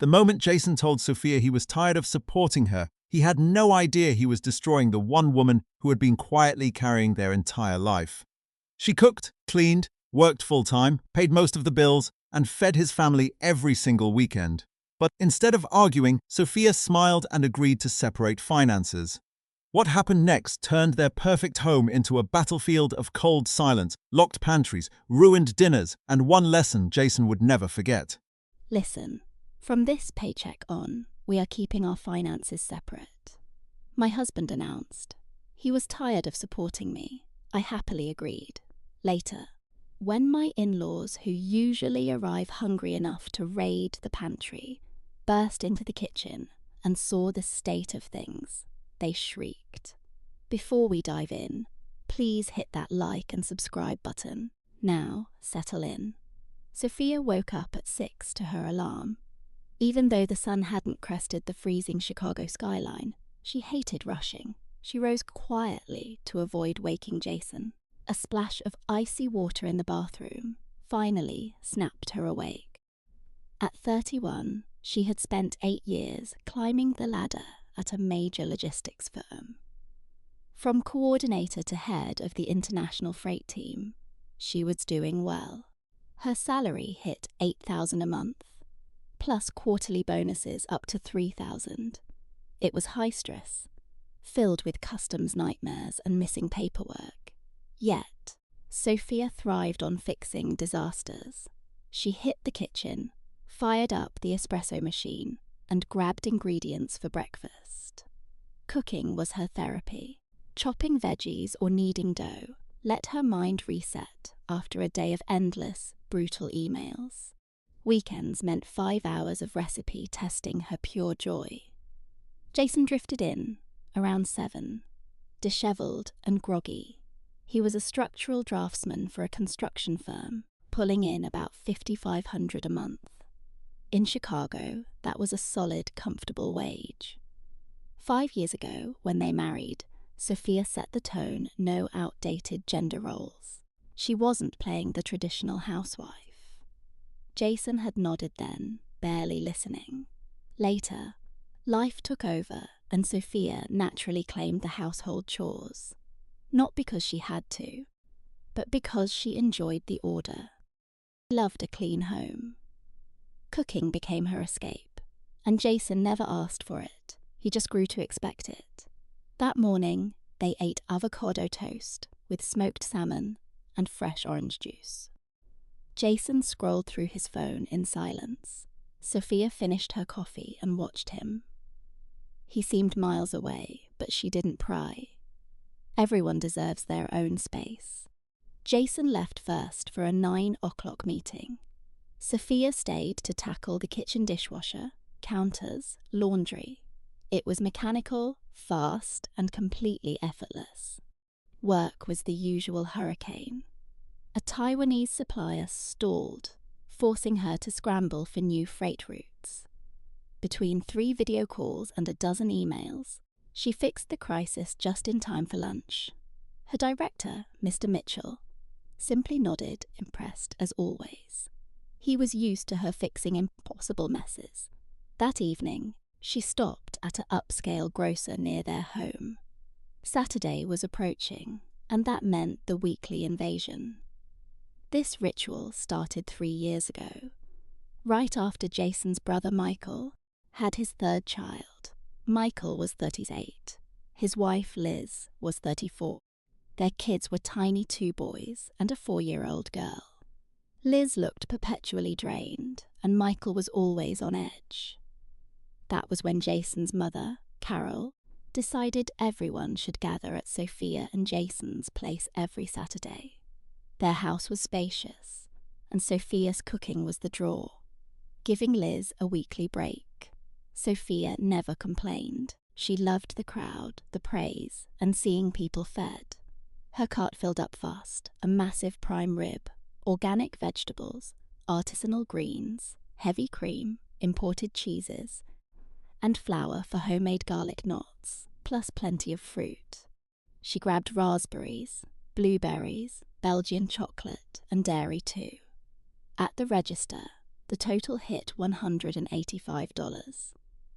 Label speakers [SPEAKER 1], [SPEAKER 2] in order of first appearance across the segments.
[SPEAKER 1] The moment Jason told Sophia he was tired of supporting her, he had no idea he was destroying the one woman who had been quietly carrying their entire life. She cooked, cleaned, worked full-time, paid most of the bills, and fed his family every single weekend. But instead of arguing, Sophia smiled and agreed to separate finances. What happened next turned their perfect home into a battlefield of cold silence, locked pantries, ruined dinners, and one lesson Jason would never forget.
[SPEAKER 2] Listen, from this paycheck on, we are keeping our finances separate. My husband announced. He was tired of supporting me. I happily agreed. Later, when my in-laws, who usually arrive hungry enough to raid the pantry, burst into the kitchen and saw the state of things, they shrieked. Before we dive in, please hit that like and subscribe button. Now, settle in. Sophia woke up at 6 to her alarm. Even though the sun hadn't crested the freezing Chicago skyline, she hated rushing. She rose quietly to avoid waking Jason. A splash of icy water in the bathroom finally snapped her awake. At 31, she had spent 8 years climbing the ladder at a major logistics firm. From coordinator to head of the international freight team, she was doing well. Her salary hit $8,000 a month, plus quarterly bonuses up to $3,000. It was high stress, filled with customs nightmares and missing paperwork. Yet, Sophia thrived on fixing disasters. She hit the kitchen, fired up the espresso machine, and grabbed ingredients for breakfast. Cooking was her therapy. Chopping veggies or kneading dough let her mind reset after a day of endless, brutal emails. Weekends meant 5 hours of recipe testing her pure joy. Jason drifted in, around 7, dishevelled and groggy. He was a structural draftsman for a construction firm, pulling in about $5,500 a month. In Chicago, that was a solid, comfortable wage. 5 years ago, when they married, Sophia set the tone, no outdated gender roles. She wasn't playing the traditional housewife. Jason had nodded then, barely listening. Later, life took over and Sophia naturally claimed the household chores. Not because she had to, but because she enjoyed the order. She loved a clean home. Cooking became her escape, and Jason never asked for it. He just grew to expect it. That morning, they ate avocado toast with smoked salmon and fresh orange juice. Jason scrolled through his phone in silence. Sophia finished her coffee and watched him. He seemed miles away, but she didn't pry. Everyone deserves their own space. Jason left first for a 9 o'clock meeting. Sophia stayed to tackle the kitchen dishwasher, counters, laundry. It was mechanical, fast, and completely effortless. Work was the usual hurricane. A Taiwanese supplier stalled, forcing her to scramble for new freight routes. Between 3 video calls and a dozen emails, she fixed the crisis just in time for lunch. Her director, Mr. Mitchell, simply nodded, impressed as always. He was used to her fixing impossible messes. That evening, she stopped at an upscale grocer near their home. Saturday was approaching, and that meant the weekly invasion. This ritual started 3 years ago, right after Jason's brother Michael had his 3rd child. Michael was 38. His wife, Liz, was 34. Their kids were tiny 2 boys and a 4-year-old girl. Liz looked perpetually drained, and Michael was always on edge. That was when Jason's mother, Carol, decided everyone should gather at Sophia and Jason's place every Saturday. Their house was spacious, and Sophia's cooking was the draw, giving Liz a weekly break. Sophia never complained. She loved the crowd, the praise, and seeing people fed. Her cart filled up fast, a massive prime rib, organic vegetables, artisanal greens, heavy cream, imported cheeses, and flour for homemade garlic knots, plus plenty of fruit. She grabbed raspberries, blueberries, Belgian chocolate, and dairy too. At the register, The total hit $185.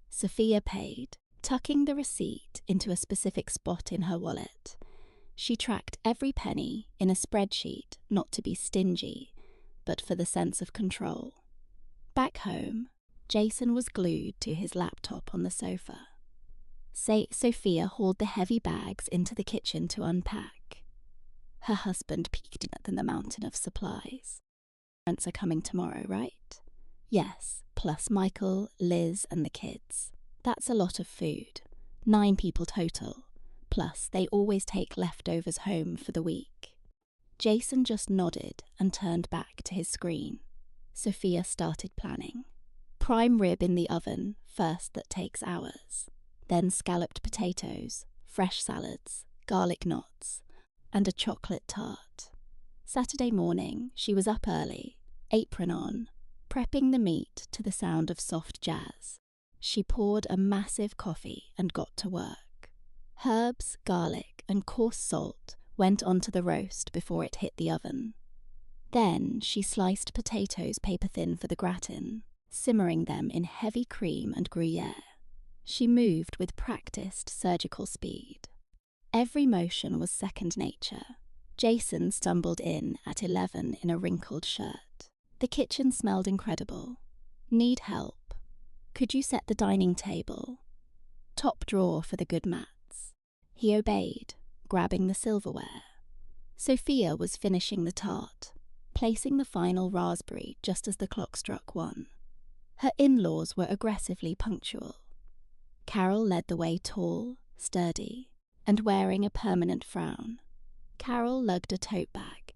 [SPEAKER 2] Sophia paid, tucking the receipt into a specific spot in her wallet. She tracked every penny in a spreadsheet, not to be stingy, but for the sense of control. Back home, Jason was glued to his laptop on the sofa. Sophia hauled the heavy bags into the kitchen to unpack. Her husband peeked at the mountain of supplies. Parents are coming tomorrow, right? Yes, plus Michael, Liz, and the kids. That's a lot of food. 9 people total. Plus, they always take leftovers home for the week. Jason just nodded and turned back to his screen. Sophia started planning. Prime rib in the oven, first that takes hours. Then scalloped potatoes, fresh salads, garlic knots, and a chocolate tart. Saturday morning, she was up early, apron on, prepping the meat to the sound of soft jazz. She poured a massive coffee and got to work. Herbs, garlic, and coarse salt went onto the roast before it hit the oven. Then she sliced potatoes paper-thin for the gratin, simmering them in heavy cream and Gruyere. She moved with practiced surgical speed. Every motion was second nature. Jason stumbled in at 11 in a wrinkled shirt. The kitchen smelled incredible. Need help? Could you set the dining table? Top drawer for the good mats. He obeyed, grabbing the silverware. Sophia was finishing the tart, placing the final raspberry just as the clock struck 1. Her in-laws were aggressively punctual. Carol led the way, tall, sturdy, and wearing a permanent frown. Carol lugged a tote bag.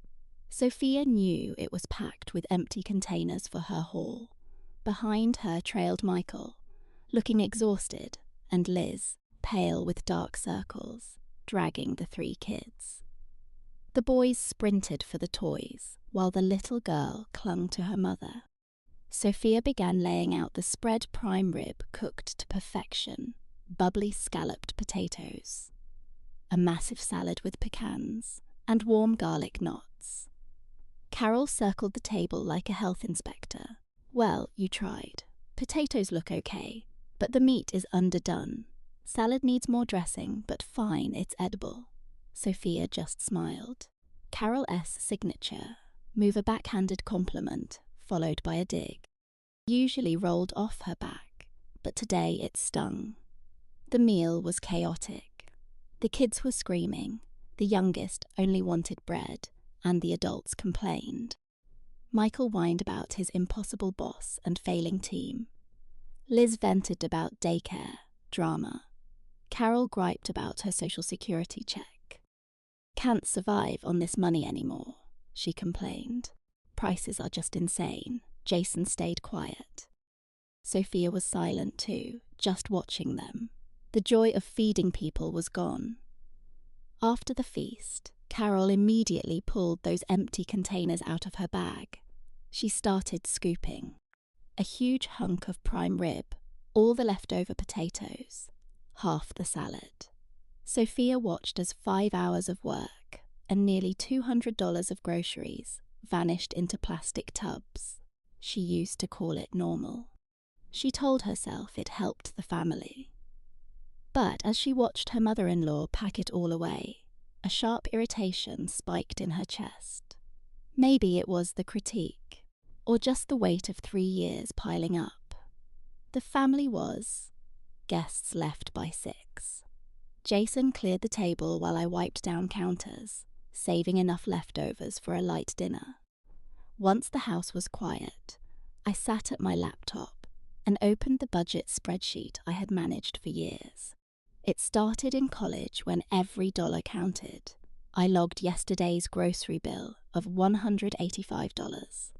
[SPEAKER 2] Sophia knew it was packed with empty containers for her haul. Behind her trailed Michael, looking exhausted, and Liz, pale with dark circles, dragging the 3 kids. The boys sprinted for the toys, while the little girl clung to her mother. Sophia began laying out the spread prime rib cooked to perfection, bubbly scalloped potatoes, a massive salad with pecans, and warm garlic knots. Carol circled the table like a health inspector. Well, you tried. Potatoes look okay, but the meat is underdone. Salad needs more dressing, but fine, it's edible. Sophia just smiled. Carol S. signature. Move a backhanded compliment, followed by a dig. Usually rolled off her back, but today it stung. The meal was chaotic. The kids were screaming. The youngest only wanted bread, and the adults complained. Michael whined about his impossible boss and failing team. Liz vented about daycare, drama. Carol griped about her social security check. Can't survive on this money anymore, she complained. Prices are just insane. Jason stayed quiet. Sophia was silent too, just watching them. The joy of feeding people was gone. After the feast, Carol immediately pulled those empty containers out of her bag. She started scooping. A huge hunk of prime rib, all the leftover potatoes, half the salad. Sophia watched as 5 hours of work and nearly $200 of groceries vanished into plastic tubs. She used to call it normal. She told herself it helped the family. But as she watched her mother-in-law pack it all away, a sharp irritation spiked in her chest. Maybe it was the critique, or just the weight of 3 years piling up. The family was guests left by 6. Jason cleared the table while I wiped down counters, saving enough leftovers for a light dinner. Once the house was quiet, I sat at my laptop and opened the budget spreadsheet I had managed for years. It started in college when every dollar counted. I logged yesterday's grocery bill of $185.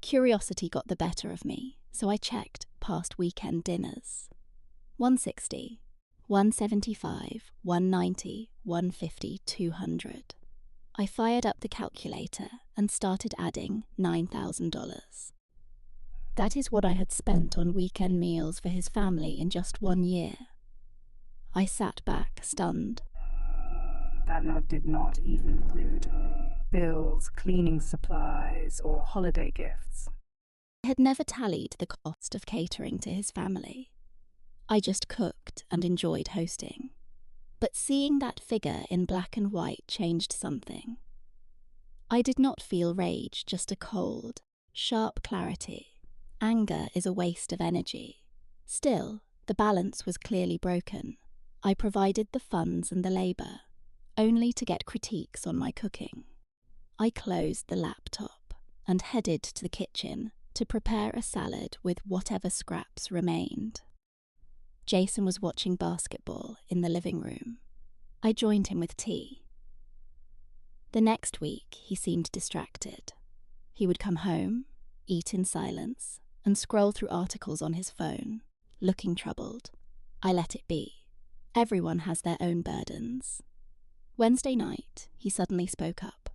[SPEAKER 2] Curiosity got the better of me, so I checked past weekend dinners. $160, $175, $190, $150, $200. I fired up the calculator and started adding $9,000. That is what I had spent on weekend meals for his family in just 1 year. I sat back, stunned.
[SPEAKER 3] That did not even include bills, cleaning supplies, or holiday gifts.
[SPEAKER 2] I had never tallied the cost of catering to his family. I just cooked and enjoyed hosting. But seeing that figure in black and white changed something. I did not feel rage, just a cold, sharp clarity. Anger is a waste of energy. Still, the balance was clearly broken. I provided the funds and the labour, only to get critiques on my cooking. I closed the laptop and headed to the kitchen to prepare a salad with whatever scraps remained. Jason was watching basketball in the living room. I joined him with tea. The next week, he seemed distracted. He would come home, eat in silence, and scroll through articles on his phone, looking troubled. I let it be. Everyone has their own burdens. Wednesday night, he suddenly spoke up.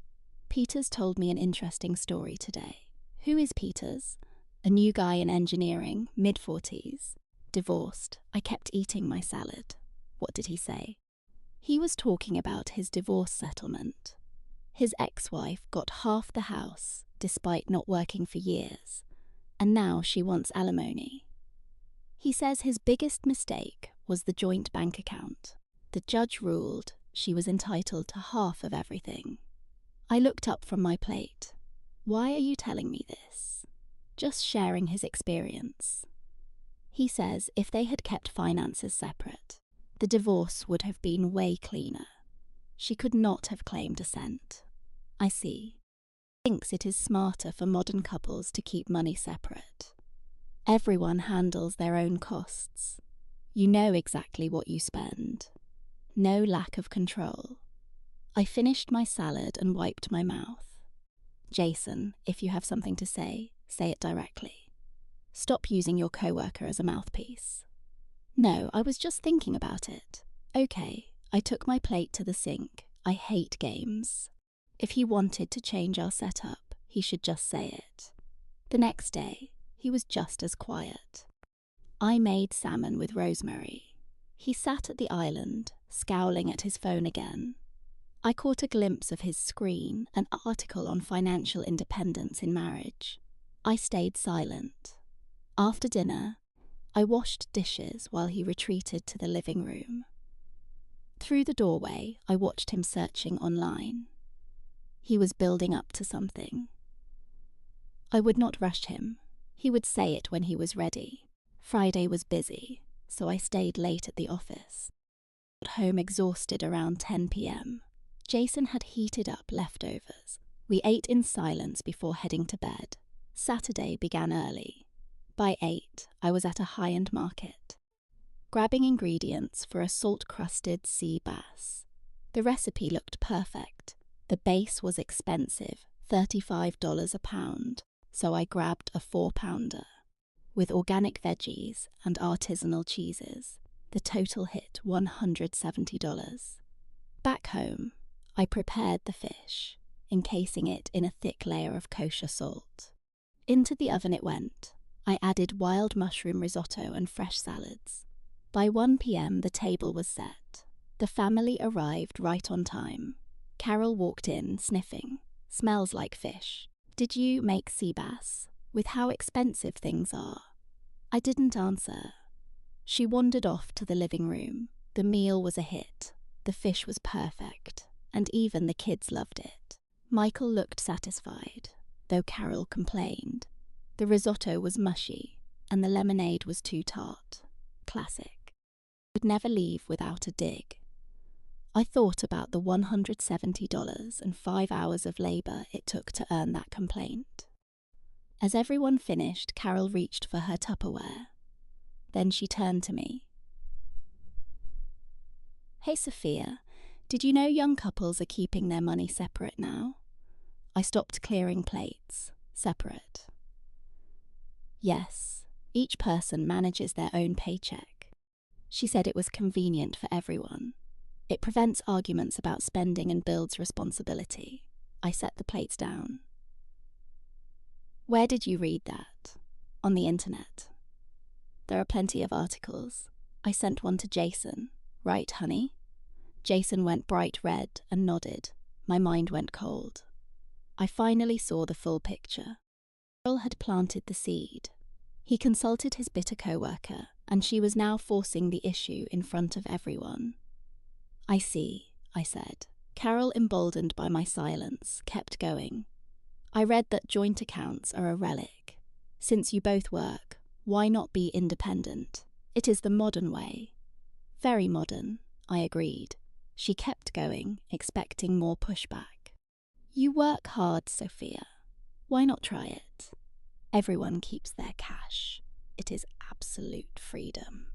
[SPEAKER 2] Peters told me an interesting story today. Who is Peters? A new guy in engineering, mid-40s. Divorced. I kept eating my salad. What did he say? He was talking about his divorce settlement. His ex-wife got half the house, despite not working for years, and now she wants alimony. He says his biggest mistake was the joint bank account. The judge ruled she was entitled to half of everything. I looked up from my plate. Why are you telling me this? Just sharing his experience. He says if they had kept finances separate, the divorce would have been way cleaner. She could not have claimed a cent. I see. He thinks it is smarter for modern couples to keep money separate. Everyone handles their own costs. You know exactly what you spend. No lack of control. I finished my salad and wiped my mouth. Jason, if you have something to say it directly. Stop using your coworker as a mouthpiece. No, I was just thinking about it. Okay, I took my plate to the sink. I hate games. If he wanted to change our setup, he should just say it. The next day, he was just as quiet. I made salmon with rosemary. He sat at the island, scowling at his phone again. I caught a glimpse of his screen, an article on financial independence in marriage. I stayed silent. After dinner, I washed dishes while he retreated to the living room. Through the doorway, I watched him searching online. He was building up to something. I would not rush him. He would say it when he was ready. Friday was busy, so I stayed late at the office. I got home exhausted around 10 p.m. Jason had heated up leftovers. We ate in silence before heading to bed. Saturday began early. By 8, I was at a high-end market, grabbing ingredients for a salt-crusted sea bass. The recipe looked perfect. The base was expensive, $35 a pound, so I grabbed a 4-pounder. With organic veggies and artisanal cheeses, the total hit $170. Back home, I prepared the fish, encasing it in a thick layer of kosher salt. Into the oven it went. I added wild mushroom risotto and fresh salads. By 1 p.m. the table was set. The family arrived right on time. Carol walked in, sniffing. Smells like fish. Did you make sea bass? With how expensive things are. I didn't answer. She wandered off to the living room. The meal was a hit. The fish was perfect, and even the kids loved it. Michael looked satisfied, though Carol complained. The risotto was mushy, and the lemonade was too tart. Classic. Would never leave without a dig. I thought about the $170 and 5 hours of labour it took to earn that complaint. As everyone finished, Carol reached for her Tupperware. Then she turned to me. Hey Sophia, did you know young couples are keeping their money separate now? I stopped clearing plates. Separate. Yes, each person manages their own paycheck. She said it was convenient for everyone. It prevents arguments about spending and builds responsibility. I set the plates down. Where did you read that? On the internet. There are plenty of articles. I sent one to Jason. Right, honey? Jason went bright red and nodded. My mind went cold. I finally saw the full picture. Carol had planted the seed. He consulted his bitter co-worker, and she was now forcing the issue in front of everyone. "I see," I said. Carol, emboldened by my silence, kept going. "I read that joint accounts are a relic. Since you both work, why not be independent? It is the modern way." "Very modern," I agreed. She kept going, expecting more pushback. "You work hard, Sophia. Why not try it? Everyone keeps their cash. It is absolute freedom."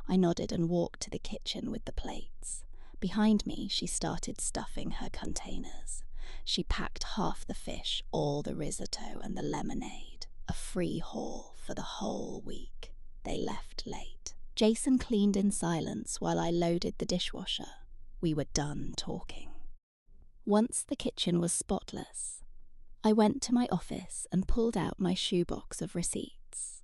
[SPEAKER 2] I nodded and walked to the kitchen with the plates. Behind me, she started stuffing her containers. She packed half the fish, all the risotto and the lemonade. A free haul for the whole week. They left late. Jason cleaned in silence while I loaded the dishwasher. We were done talking. Once the kitchen was spotless, I went to my office and pulled out my shoebox of receipts.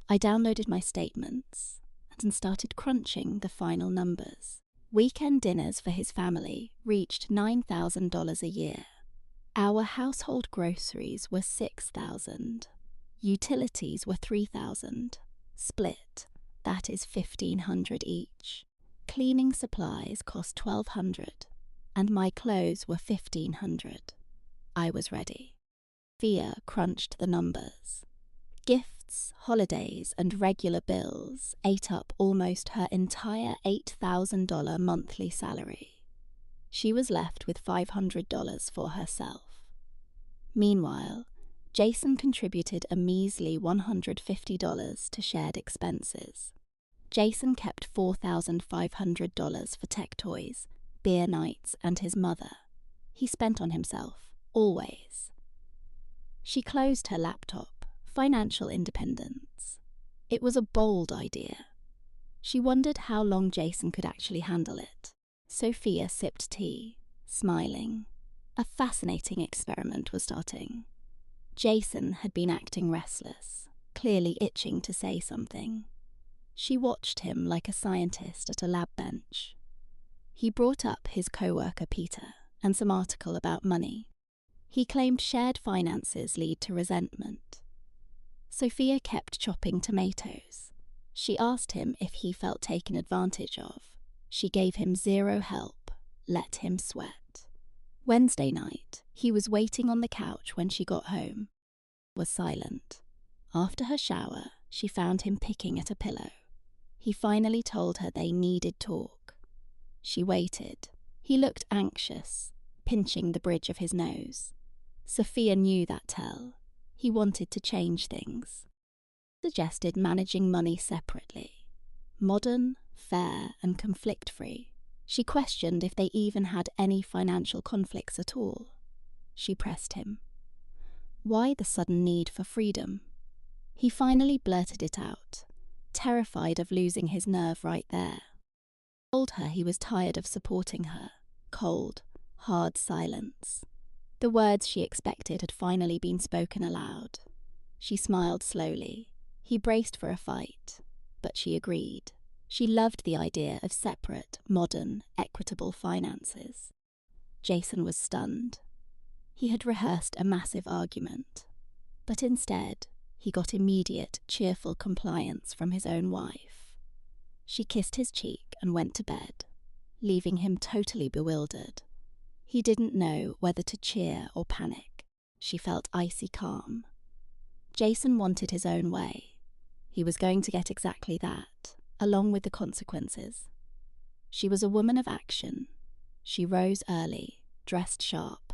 [SPEAKER 2] I downloaded my statements and started crunching the final numbers. Weekend dinners for his family reached $9,000 a year. Our household groceries were $6,000. Utilities were $3,000. Split, that is $1,500 each. Cleaning supplies cost $1,200, and my clothes were $1,500. I was ready. Sophia crunched the numbers. Gifts, holidays, and regular bills ate up almost her entire $8,000 monthly salary. She was left with $500 for herself. Meanwhile, Jason contributed a measly $150 to shared expenses. Jason kept $4,500 for tech toys, beer nights, and his mother. He spent on himself, always. She closed her laptop. Financial independence. It was a bold idea. She wondered how long Jason could actually handle it. Sophia sipped tea, smiling. A fascinating experiment was starting. Jason had been acting restless, clearly itching to say something. She watched him like a scientist at a lab bench. He brought up his co-worker Peter and some article about money. He claimed shared finances lead to resentment. Sophia kept chopping tomatoes. She asked him if he felt taken advantage of. She gave him zero help, let him sweat. Wednesday night, he was waiting on the couch when she got home. Was silent. After her shower, she found him picking at a pillow. He finally told her they needed talk. She waited. He looked anxious, pinching the bridge of his nose. Sophia knew that tell. He wanted to change things. Suggested managing money separately. Modern, fair, and conflict-free. She questioned if they even had any financial conflicts at all. She pressed him. Why the sudden need for freedom? He finally blurted it out, terrified of losing his nerve right there. He told her he was tired of supporting her. Cold, hard silence. The words she expected had finally been spoken aloud. She smiled slowly. He braced for a fight, but she agreed. She loved the idea of separate, modern, equitable finances. Jason was stunned. He had rehearsed a massive argument, but instead he got immediate, cheerful compliance from his own wife. She kissed his cheek and went to bed, leaving him totally bewildered. He didn't know whether to cheer or panic. She felt icy calm. Jason wanted his own way. He was going to get exactly that, along with the consequences. She was a woman of action. She rose early, dressed sharp,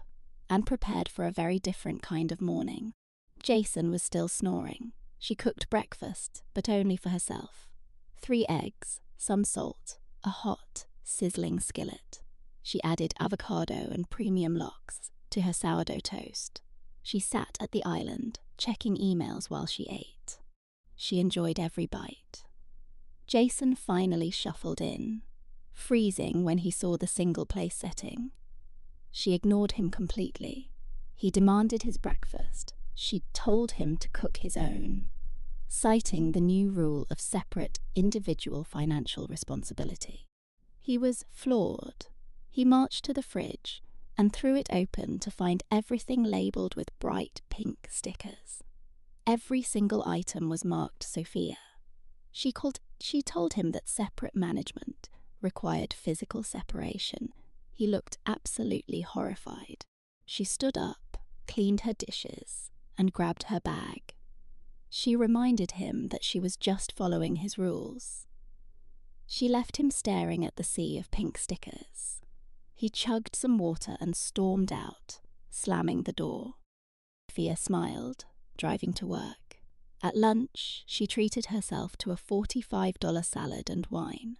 [SPEAKER 2] and prepared for a very different kind of morning. Jason was still snoring. She cooked breakfast, but only for herself. 3 eggs, some salt, a hot, sizzling skillet. She added avocado and premium lox to her sourdough toast. She sat at the island, checking emails while she ate. She enjoyed every bite. Jason finally shuffled in, freezing when he saw the single place setting. She ignored him completely. He demanded his breakfast. She told him to cook his own, citing the new rule of separate, individual financial responsibility. He was floored. He marched to the fridge and threw it open to find everything labelled with bright pink stickers. Every single item was marked Sophia. She told him that separate management required physical separation. He looked absolutely horrified. She stood up, cleaned her dishes, and grabbed her bag. She reminded him that she was just following his rules. She left him staring at the sea of pink stickers. He chugged some water and stormed out, slamming the door. Sophia smiled, driving to work. At lunch, she treated herself to a $45 salad and wine.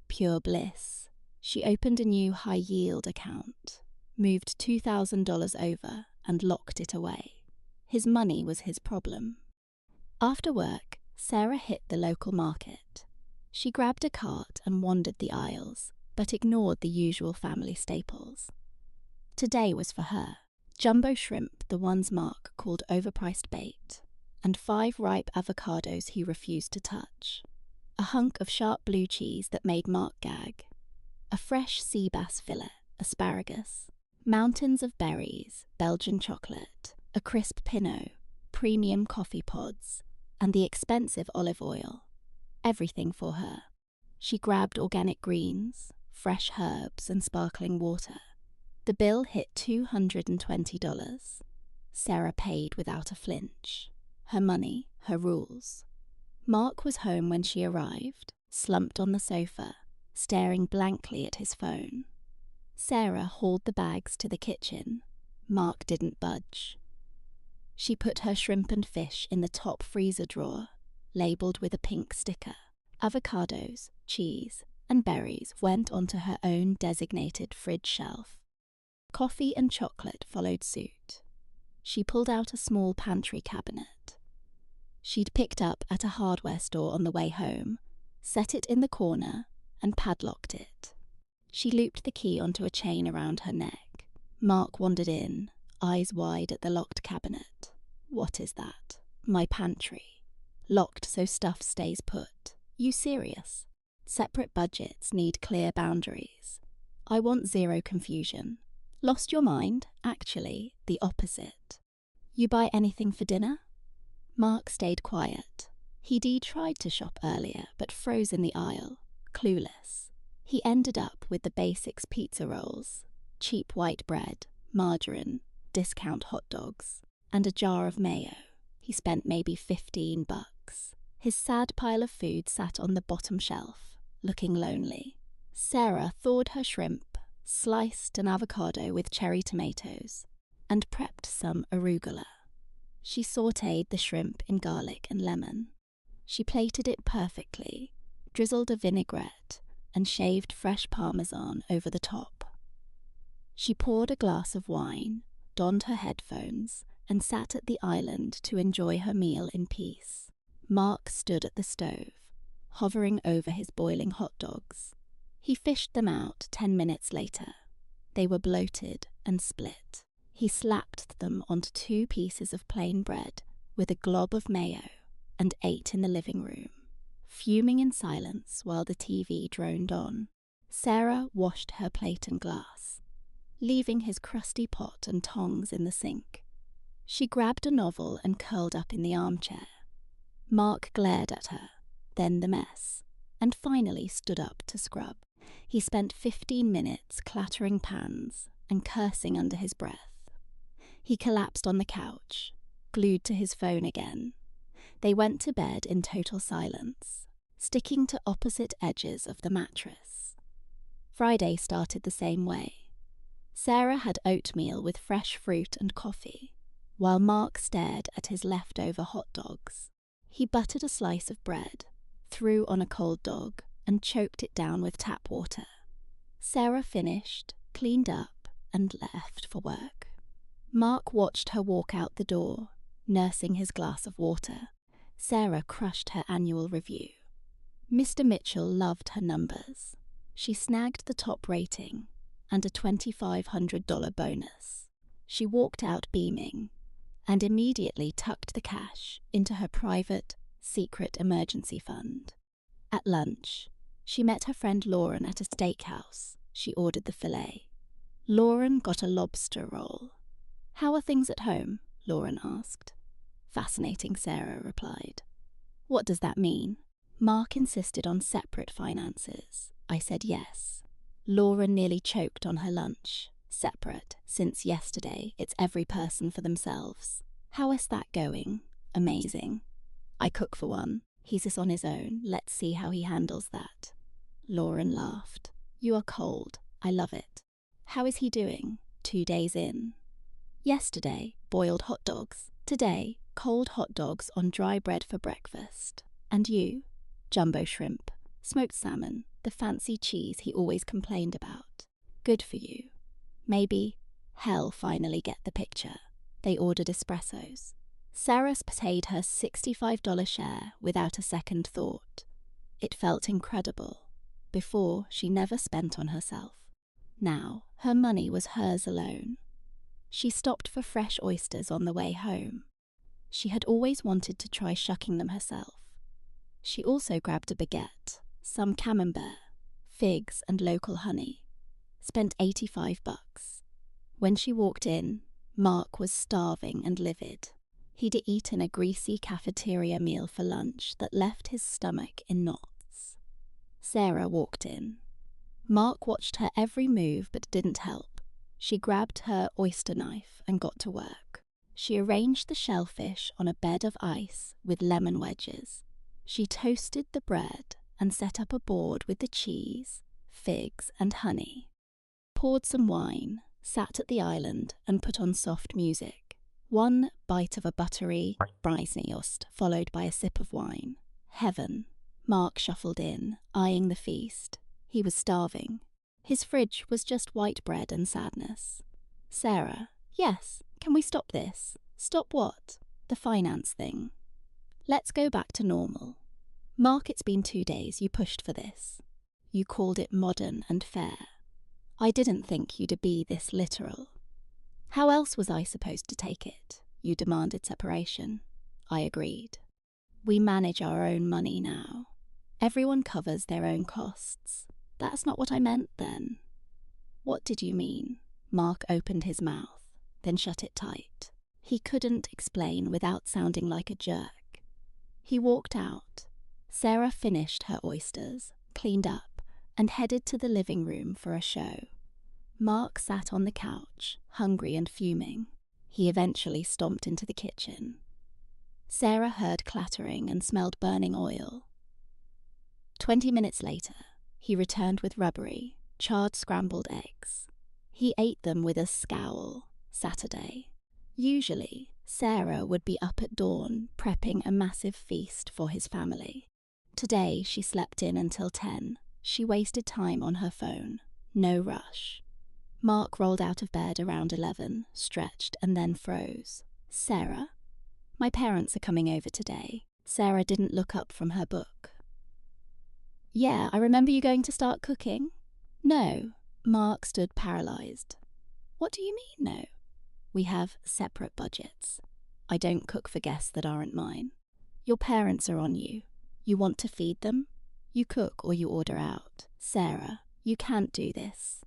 [SPEAKER 2] Pure bliss. She opened a new high-yield account, moved $2,000 over, and locked it away. His money was his problem. After work, Sarah hit the local market. She grabbed a cart and wandered the aisles, but ignored the usual family staples. Today was for her. Jumbo shrimp, the ones Mark called overpriced bait, and 5 ripe avocados he refused to touch. A hunk of sharp blue cheese that made Mark gag. A fresh sea bass fillet, asparagus, mountains of berries, Belgian chocolate, a crisp Pinot, premium coffee pods, and the expensive olive oil. Everything for her. She grabbed organic greens, fresh herbs, and sparkling water. The bill hit $220. Sarah paid without a flinch. Her money, her rules. Mark was home when she arrived, slumped on the sofa, staring blankly at his phone. Sarah hauled the bags to the kitchen. Mark didn't budge. She put her shrimp and fish in the top freezer drawer, labelled with a pink sticker. Avocados, cheese, and berries went onto her own designated fridge shelf. Coffee and chocolate followed suit. She pulled out a small pantry cabinet. She'd picked up at a hardware store on the way home, set it in the corner, and padlocked it. She looped the key onto a chain around her neck. Mark wandered in, eyes wide at the locked cabinet. What is that? My pantry. Locked so stuff stays put. You serious? Separate budgets need clear boundaries. I want zero confusion. Lost your mind? Actually, the opposite. You buy anything for dinner? Mark stayed quiet. He'd tried to shop earlier, but froze in the aisle, clueless. He ended up with the basics: pizza rolls, cheap white bread, margarine, discount hot dogs, and a jar of mayo. He spent maybe $15. His sad pile of food sat on the bottom shelf, looking lonely. Sarah thawed her shrimp, sliced an avocado with cherry tomatoes, and prepped some arugula. She sautéed the shrimp in garlic and lemon. She plated it perfectly, drizzled a vinaigrette, and shaved fresh parmesan over the top. She poured a glass of wine, donned her headphones, and sat at the island to enjoy her meal in peace. Mark stood at the stove, hovering over his boiling hot dogs. He fished them out 10 minutes later. They were bloated and split. He slapped them onto 2 pieces of plain bread with a glob of mayo and ate in the living room, fuming in silence while the TV droned on. Sarah washed her plate and glass, leaving his crusty pot and tongs in the sink. She grabbed a novel and curled up in the armchair. Mark glared at her, then the mess, and finally stood up to scrub. He spent 15 minutes clattering pans and cursing under his breath. He collapsed on the couch, glued to his phone again. They went to bed in total silence, sticking to opposite edges of the mattress. Friday started the same way. Sarah had oatmeal with fresh fruit and coffee, while Mark stared at his leftover hot dogs. He buttered a slice of bread, threw on a cold dog, and choked it down with tap water. Sarah finished, cleaned up, and left for work. Mark watched her walk out the door, nursing his glass of water. Sarah crushed her annual review. Mr. Mitchell loved her numbers. She snagged the top rating and a $2,500 bonus. She walked out beaming and immediately tucked the cash into her private, secret emergency fund. At lunch, she met her friend Lauren at a steakhouse. She ordered the filet. Lauren got a lobster roll. "How are things at home?" Lauren asked. Fascinating, Sarah replied. What does that mean? Mark insisted on separate finances. I said yes. Laura nearly choked on her lunch. Separate. Since yesterday, it's every person for themselves. How is that going? Amazing. I cook for one. He's just on his own. Let's see how he handles that. Lauren laughed. You are cold. I love it. How is he doing? 2 days in. Yesterday, boiled hot dogs. Today, cold hot dogs on dry bread for breakfast. And you? Jumbo shrimp, smoked salmon, the fancy cheese he always complained about. Good for you. Maybe Hell finally get the picture. They ordered espressos. Sarah paid her $65 share without a second thought. It felt incredible. Before, she never spent on herself. Now, her money was hers alone. She stopped for fresh oysters on the way home. She had always wanted to try shucking them herself. She also grabbed a baguette, some camembert, figs and local honey. Spent $85. When she walked in, Mark was starving and livid. He'd eaten a greasy cafeteria meal for lunch that left his stomach in knots. Sarah walked in. Mark watched her every move but didn't help. She grabbed her oyster knife and got to work. She arranged the shellfish on a bed of ice with lemon wedges. She toasted the bread and set up a board with the cheese, figs and honey. Poured some wine, sat at the island and put on soft music. One bite of a buttery Breisniost, followed by a sip of wine. Heaven. Mark shuffled in, eyeing the feast. He was starving. His fridge was just white bread and sadness. Sarah, yes, can we stop this? Stop what? The finance thing. Let's go back to normal. Mark, it's been 2 days. You pushed for this. You called it modern and fair. I didn't think you'd be this literal. How else was I supposed to take it? You demanded separation. I agreed. We manage our own money now. Everyone covers their own costs. That's not what I meant then. What did you mean? Mark opened his mouth, then shut it tight. He couldn't explain without sounding like a jerk. He walked out. Sarah finished her oysters, cleaned up, and headed to the living room for a show. Mark sat on the couch, hungry and fuming. He eventually stomped into the kitchen. Sarah heard clattering and smelled burning oil. 20 minutes later, he returned with rubbery, charred scrambled eggs. He ate them with a scowl. Saturday. Usually, Sarah would be up at dawn, prepping a massive feast for his family. Today, she slept in until 10. She wasted time on her phone. No rush. Mark rolled out of bed around 11, stretched, and then froze. Sarah? My parents are coming over today. Sarah didn't look up from her book. Yeah, I remember you going to start cooking. No. Mark stood paralyzed. What do you mean, no? We have separate budgets. I don't cook for guests that aren't mine. Your parents are on you. You want to feed them? You cook or you order out. Sarah, you can't do this.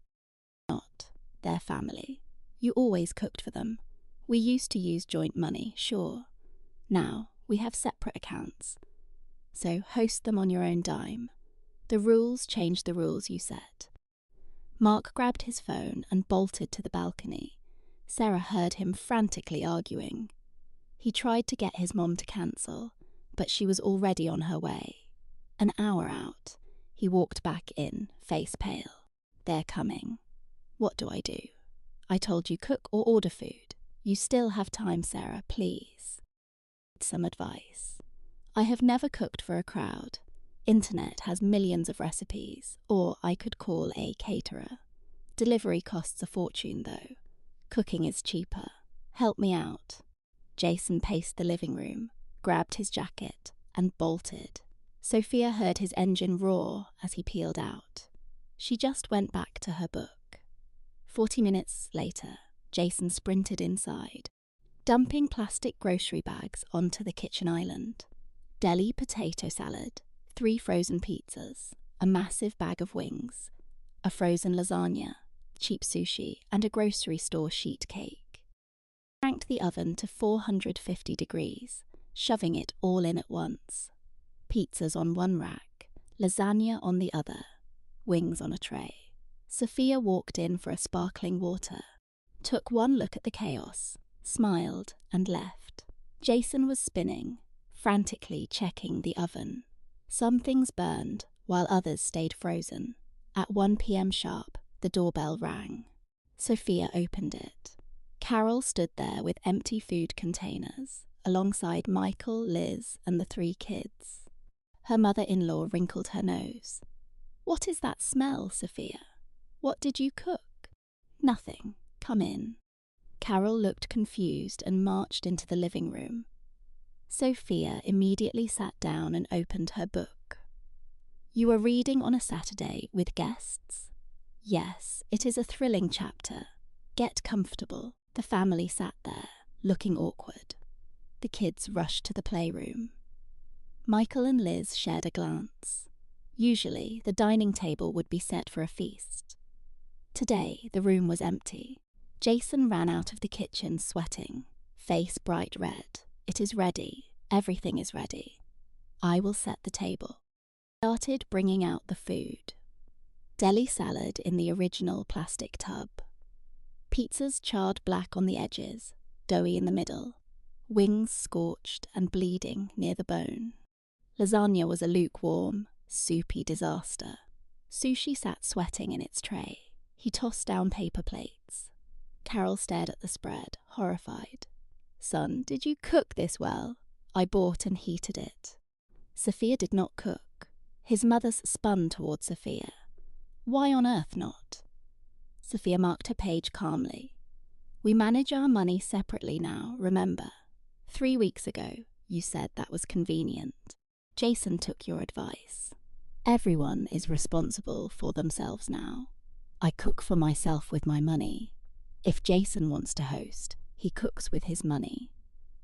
[SPEAKER 2] Not. Their family. You always cooked for them. We used to use joint money, sure. Now, we have separate accounts. So host them on your own dime. The rules change the rules you set. Mark grabbed his phone and bolted to the balcony. Sarah heard him frantically arguing. He tried to get his mom to cancel, but she was already on her way. An hour out, he walked back in, face pale. They're coming. What do I do? I told you cook or order food. You still have time, Sarah, please. Some advice. I have never cooked for a crowd. Internet has millions of recipes, or I could call a caterer. Delivery costs a fortune, though. Cooking is cheaper. Help me out. Jason paced the living room, grabbed his jacket, and bolted. Sophia heard his engine roar as he peeled out. She just went back to her book. 40 minutes later, Jason sprinted inside, dumping plastic grocery bags onto the kitchen island. Deli potato salad, 3 frozen pizzas, a massive bag of wings, a frozen lasagna, cheap sushi, and a grocery store sheet cake. Cranked the oven to 450 degrees, shoving it all in at once. Pizzas on one rack, lasagna on the other, wings on a tray. Sophia walked in for a sparkling water, took one look at the chaos, smiled and left. Jason was spinning, frantically checking the oven. Some things burned, while others stayed frozen. At 1 p.m. sharp, the doorbell rang. Sophia opened it. Carol stood there with empty food containers, alongside Michael, Liz, and the 3 kids. Her mother-in-law wrinkled her nose. "What is that smell, Sophia? What did you cook?" "Nothing. Come in." Carol looked confused and marched into the living room. Sophia immediately sat down and opened her book. "You are reading on a Saturday with guests?" "Yes, it is a thrilling chapter. Get comfortable." The family sat there, looking awkward. The kids rushed to the playroom. Michael and Liz shared a glance. Usually, the dining table would be set for a feast. Today, the room was empty. Jason ran out of the kitchen sweating, face bright red. "It is ready. Everything is ready. I will set the table." Started bringing out the food. Deli salad in the original plastic tub. Pizzas charred black on the edges, doughy in the middle. Wings scorched and bleeding near the bone. Lasagna was a lukewarm, soupy disaster. Sushi sat sweating in its tray. He tossed down paper plates. Carol stared at the spread, horrified. "Son, did you cook this well?" "I bought and heated it." Sophia did not cook. His mother spun toward Sophia. "Why on earth not?" Sophia marked her page calmly. "We manage our money separately now, remember? 3 weeks ago, you said that was convenient. Jason took your advice. Everyone is responsible for themselves now. I cook for myself with my money. If Jason wants to host, he cooks with his money.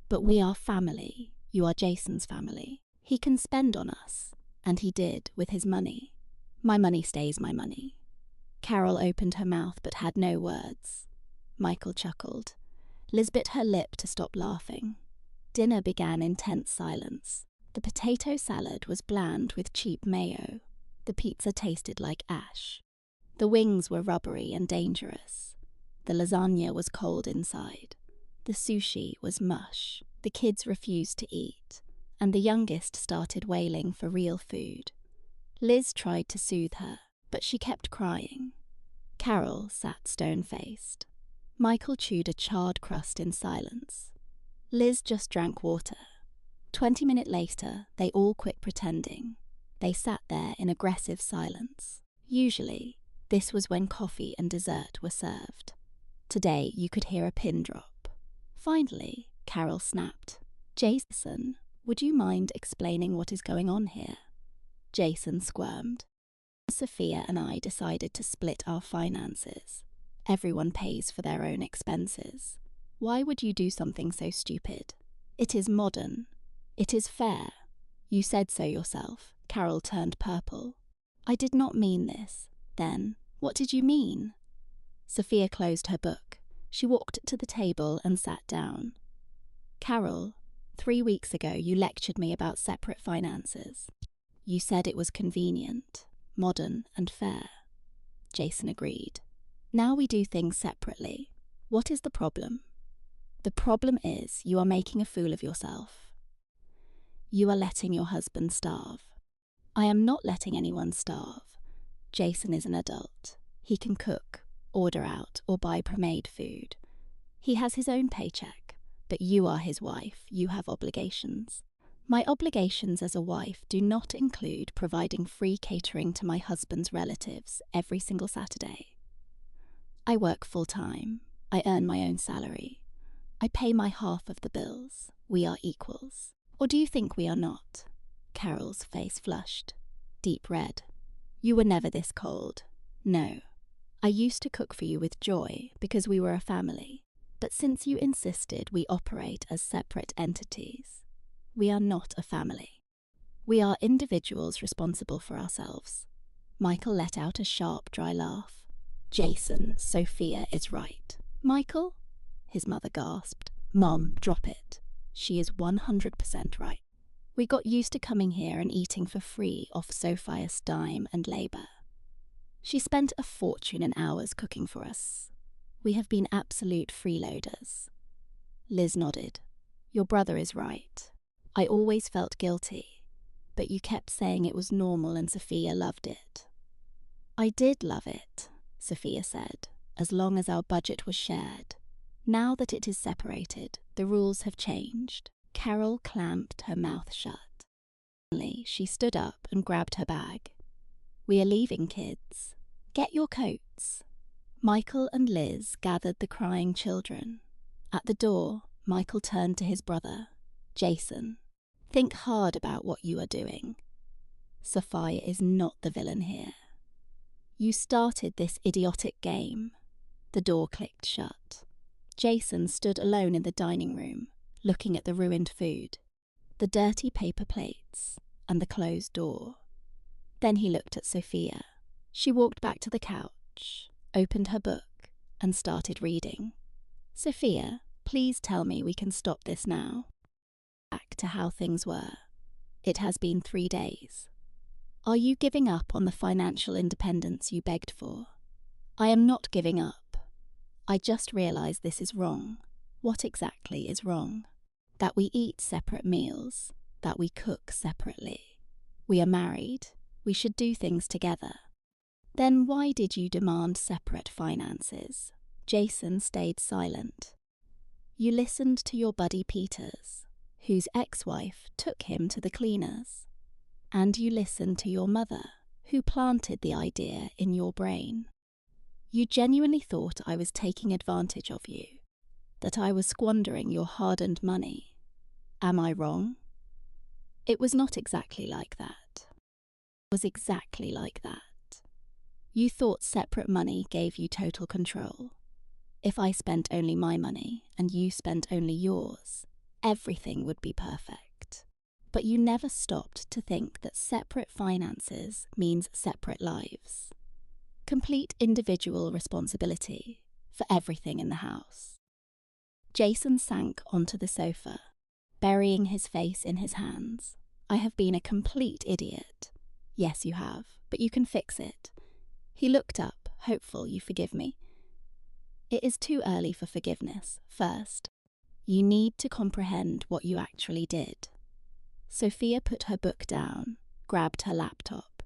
[SPEAKER 2] But we are family. You are Jason's family. He can spend on us, and he did with his money. My money stays my money." Carol opened her mouth but had no words. Michael chuckled. Liz bit her lip to stop laughing. Dinner began in tense silence. The potato salad was bland with cheap mayo. The pizza tasted like ash. The wings were rubbery and dangerous. The lasagna was cold inside. The sushi was mush. The kids refused to eat, and the youngest started wailing for real food. Liz tried to soothe her, but she kept crying. Carol sat stone-faced. Michael chewed a charred crust in silence. Liz just drank water. 20 minutes later, they all quit pretending. They sat there in aggressive silence. Usually, this was when coffee and dessert were served. Today, you could hear a pin drop. Finally, Carol snapped. "Jason, would you mind explaining what is going on here?" Jason squirmed. "Sophia and I decided to split our finances. Everyone pays for their own expenses. Why would you do something so stupid? It is modern. It is fair. You said so yourself." Carol turned purple. "I did not mean this. Then, what did you mean?" Sophia closed her book. She walked to the table and sat down. "Carol, 3 weeks ago you lectured me about separate finances. You said it was convenient, modern and fair." Jason agreed. "Now we do things separately. What is the problem?" "The problem is you are making a fool of yourself. You are letting your husband starve." "I am not letting anyone starve. Jason is an adult. He can cook, order out, or buy pre-made food. He has his own paycheck, but you are his wife. You have obligations. My obligations as a wife do not include providing free catering to my husband's relatives every single Saturday. I work full-time. I earn my own salary. I pay my half of the bills. We are equals. Or do you think we are not?" Carol's face flushed, deep red. "You were never this cold. No. I used to cook for you with joy because we were a family. But since you insisted we operate as separate entities, we are not a family. We are individuals responsible for ourselves." Michael let out a sharp, dry laugh. "Jason, Sophia is right." "Michael?" his mother gasped. "Mom, drop it. She is 100% right. We got used to coming here and eating for free off Sophia's dime and labour. She spent a fortune in hours cooking for us. We have been absolute freeloaders." Liz nodded. "Your brother is right. I always felt guilty, but you kept saying it was normal and Sophia loved it." "I did love it," Sophia said, "as long as our budget was shared. Now that it is separated, the rules have changed." Carol clamped her mouth shut. Suddenly, she stood up and grabbed her bag. "We are leaving, kids. Get your coats." Michael and Liz gathered the crying children. At the door, Michael turned to his brother. "Jason, think hard about what you are doing. Sophia is not the villain here. You started this idiotic game." The door clicked shut. Jason stood alone in the dining room, looking at the ruined food, the dirty paper plates, and the closed door. Then he looked at Sophia. She walked back to the couch, opened her book, and started reading. "Sophia, please tell me we can stop this now." Back to how things were. "It has been 3 days. Are you giving up on the financial independence you begged for?" "I am not giving up. I just realize this is wrong." "What exactly is wrong?" "That we eat separate meals, that we cook separately. We are married. We should do things together." "Then why did you demand separate finances?" Jason stayed silent. "You listened to your buddy Peters, whose ex-wife took him to the cleaners. And you listened to your mother, who planted the idea in your brain. You genuinely thought I was taking advantage of you, that I was squandering your hard-earned money. Am I wrong?" "It was not exactly like that." "It was exactly like that. You thought separate money gave you total control. If I spent only my money and you spent only yours, everything would be perfect. But you never stopped to think that separate finances means separate lives. Complete individual responsibility for everything in the house." Jason sank onto the sofa, burying his face in his hands. "I have been a complete idiot." "Yes, you have, but you can fix it." He looked up, hopeful you forgive me. "It is too early for forgiveness. First, you need to comprehend what you actually did." Sophia put her book down, grabbed her laptop.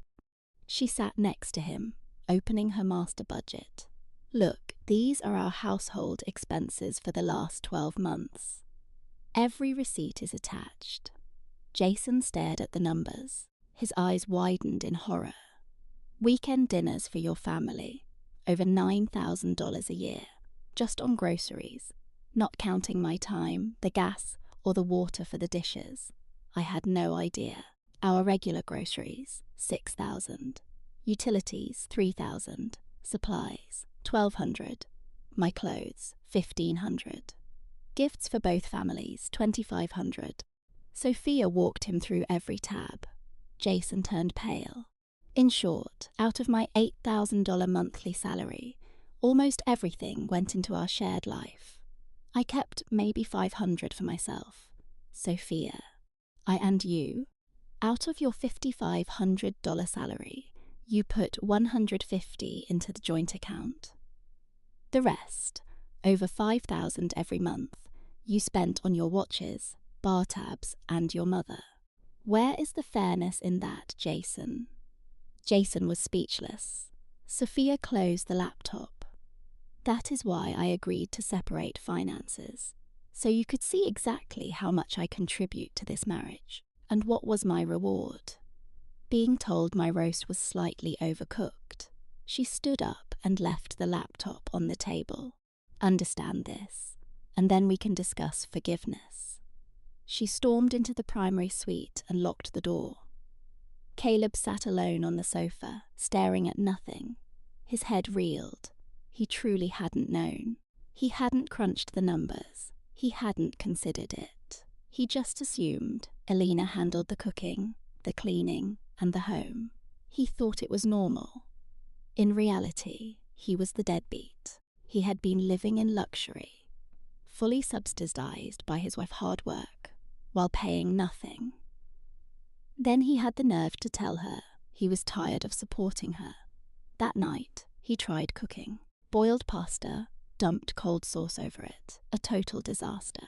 [SPEAKER 2] She sat next to him, opening her master budget. "Look, these are our household expenses for the last 12 months. Every receipt is attached." Jason stared at the numbers. His eyes widened in horror. "Weekend dinners for your family, over $9,000 a year, just on groceries, not counting my time, the gas, or the water for the dishes. I had no idea. Our regular groceries, $6,000. Utilities, $3,000. Supplies, $1,200. My clothes, $1,500. Gifts for both families, $2,500. Sophia walked him through every tab. Jason turned pale. "In short, out of my $8,000 monthly salary, almost everything went into our shared life. I kept maybe $500 for myself. Sophia, and you, out of your $5,500 salary, you put $150 into the joint account. The rest, over $5,000 every month, you spent on your watches, bar tabs, and your mother. Where is the fairness in that, Jason?" Jason was speechless. Sophia closed the laptop. "That is why I agreed to separate finances, so you could see exactly how much I contribute to this marriage, and what was my reward. Being told my roast was slightly overcooked." She stood up and left the laptop on the table. "Understand this, and then we can discuss forgiveness." She stormed into the primary suite and locked the door. Caleb sat alone on the sofa, staring at nothing. His head reeled. He truly hadn't known. He hadn't crunched the numbers. He hadn't considered it. He just assumed Elena handled the cooking, the cleaning, and the home. He thought it was normal. In reality, he was the deadbeat. He had been living in luxury. fully subsidized by his wife's hard work, while paying nothing. Then he had the nerve to tell her he was tired of supporting her. That night, he tried cooking. Boiled pasta, dumped cold sauce over it, a total disaster.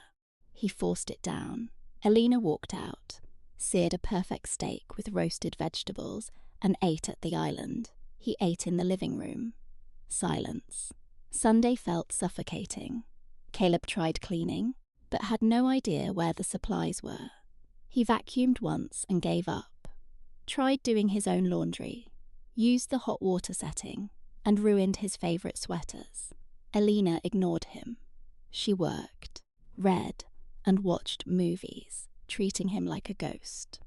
[SPEAKER 2] He forced it down. Alina walked out, seared a perfect steak with roasted vegetables, and ate at the island. He ate in the living room. Silence. Sunday felt suffocating. Caleb tried cleaning, but had no idea where the supplies were. He vacuumed once and gave up. Tried doing his own laundry, used the hot water setting, and ruined his favourite sweaters. Alina ignored him. She worked, read, and watched movies, treating him like a ghost.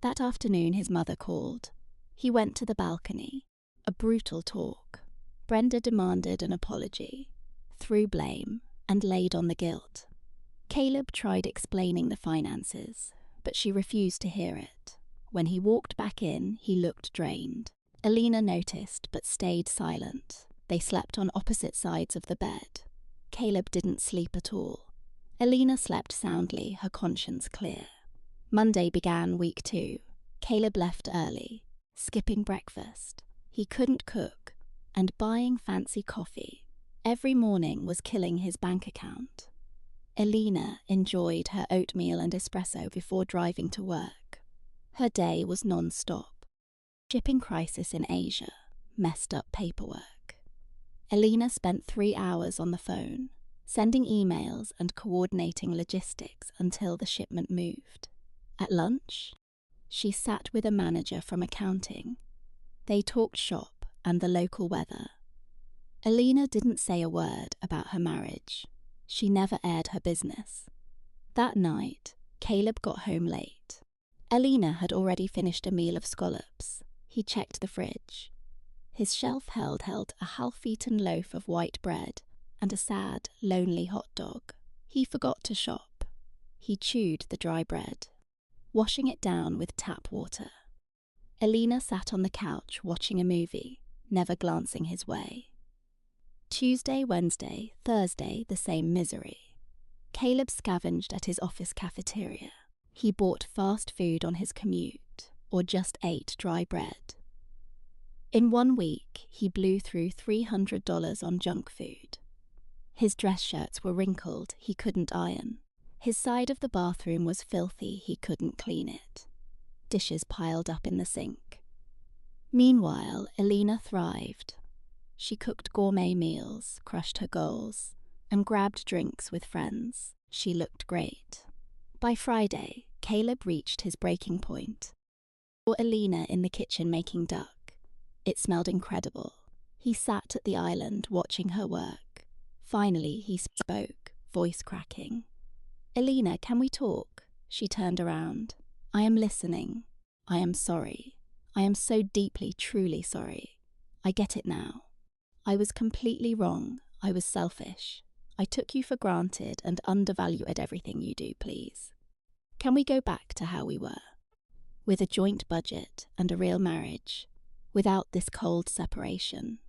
[SPEAKER 2] That afternoon his mother called. He went to the balcony. A brutal talk. Brenda demanded an apology, threw blame, and laid on the guilt. Caleb tried explaining the finances, but she refused to hear it. When he walked back in, he looked drained. Alina noticed, but stayed silent. They slept on opposite sides of the bed. Caleb didn't sleep at all. Alina slept soundly, her conscience clear. Monday began week 2. Caleb left early, skipping breakfast. He couldn't cook, and buying fancy coffee every morning was killing his bank account. Alina enjoyed her oatmeal and espresso before driving to work. Her day was non-stop. Shipping crisis in Asia, messed up paperwork. Alina spent 3 hours on the phone, sending emails and coordinating logistics until the shipment moved. At lunch, she sat with a manager from accounting. They talked shop and the local weather. Alina didn't say a word about her marriage. She never aired her business. That night, Caleb got home late. Alina had already finished a meal of scallops. He checked the fridge. His shelf held a half-eaten loaf of white bread and a sad, lonely hot dog. He forgot to shop. He chewed the dry bread, washing it down with tap water. Alina sat on the couch watching a movie, never glancing his way. Tuesday, Wednesday, Thursday, the same misery. Caleb scavenged at his office cafeteria. He bought fast food on his commute, or just ate dry bread. In 1 week, he blew through $300 on junk food. His dress shirts were wrinkled, he couldn't iron. His side of the bathroom was filthy, he couldn't clean it. Dishes piled up in the sink. Meanwhile, Alina thrived. She cooked gourmet meals, crushed her goals, and grabbed drinks with friends. She looked great. By Friday, Caleb reached his breaking point. He saw Alina in the kitchen making duck. It smelled incredible. He sat at the island watching her work. Finally, he spoke, voice cracking. "Alina, can we talk?" She turned around. "I am listening. I am sorry. I am so deeply, truly sorry. I get it now. I was completely wrong. I was selfish. I took you for granted and undervalued everything you do, please. Can we go back to how we were? With a joint budget and a real marriage, without this cold separation."